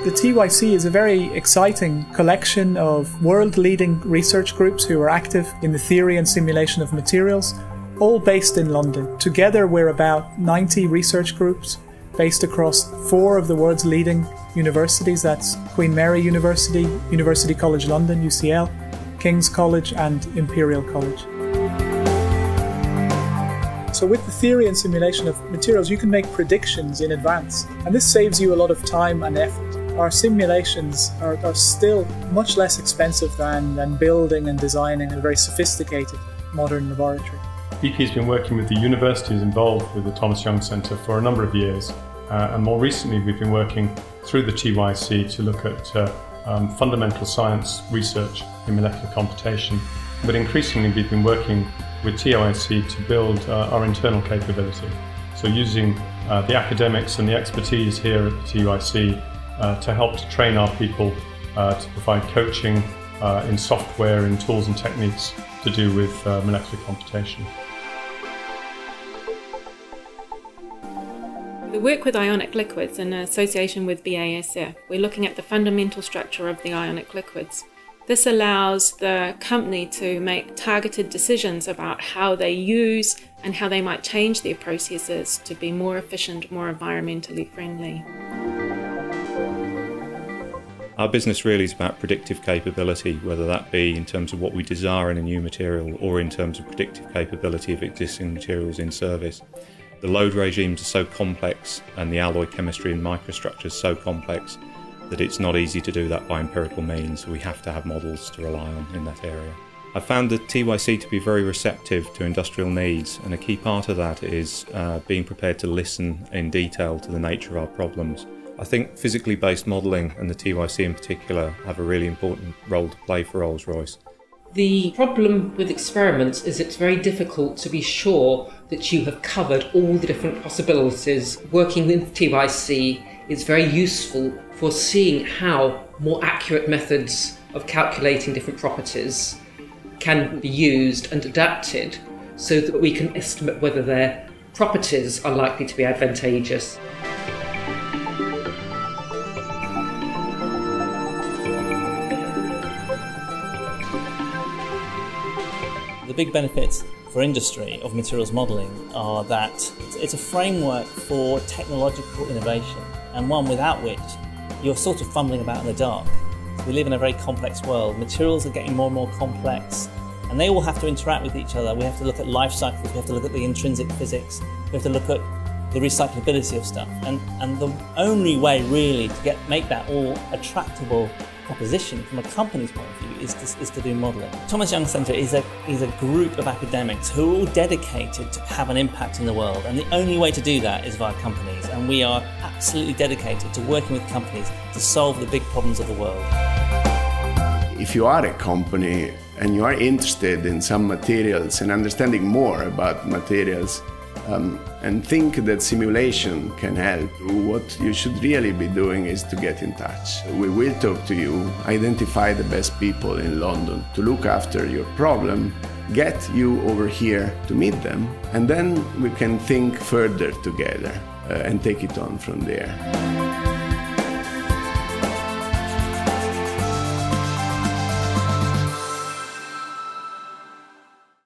The TYC is a very exciting collection of world-leading research groups who are active in the theory and simulation of materials, all based in London. Together we're about 90 research groups based across 4 of the world's leading universities. That's Queen Mary University, University College London, UCL, King's College and Imperial College. So with the theory and simulation of materials, you can make predictions in advance, and this saves you a lot of time and effort. Our simulations are still much less expensive than building and designing a very sophisticated modern laboratory. BP has been working with the universities involved with the Thomas Young Centre for a number of years, and more recently we've been working through the TYC to look at fundamental science research in molecular computation, but increasingly we've been working with TYC to build our internal capability. So using the academics and the expertise here at the TYC to help to train our people to provide coaching in software, in tools and techniques to do with molecular computation. We work with ionic liquids in association with BASF. We're looking at the fundamental structure of the ionic liquids. This allows the company to make targeted decisions about how they use and how they might change their processes to be more efficient, more environmentally friendly. Our business really is about predictive capability, whether that be in terms of what we desire in a new material or in terms of predictive capability of existing materials in service. The load regimes are so complex and the alloy chemistry and microstructures so complex that it's not easy to do that by empirical means. We have to have models to rely on in that area. I found the TYC to be very receptive to industrial needs, and a key part of that is being prepared to listen in detail to the nature of our problems. I think physically based modelling, and the TYC in particular, have a really important role to play for Rolls-Royce. The problem with experiments is it's very difficult to be sure that you have covered all the different possibilities. Working with TYC is very useful for seeing how more accurate methods of calculating different properties can be used and adapted so that we can estimate whether their properties are likely to be advantageous. The big benefits for industry of materials modelling are that it's a framework for technological innovation, and one without which you're sort of fumbling about in the dark. We live in a very complex world. Materials are getting more and more complex, and they all have to interact with each other. We have to look at life cycles, we have to look at the intrinsic physics, we have to look at the recyclability of stuff. And the only way really to make that all a tractable proposition from a company's point of view is to do modelling. Thomas Young Centre is a group of academics who are all dedicated to have an impact in the world, and the only way to do that is via companies, and we are absolutely dedicated to working with companies to solve the big problems of the world. If you are a company and you are interested in some materials and understanding more about materials, and think that simulation can help, what you should really be doing is to get in touch. We will talk to you, identify the best people in London to look after your problem, get you over here to meet them, and then we can think further together and take it on from there.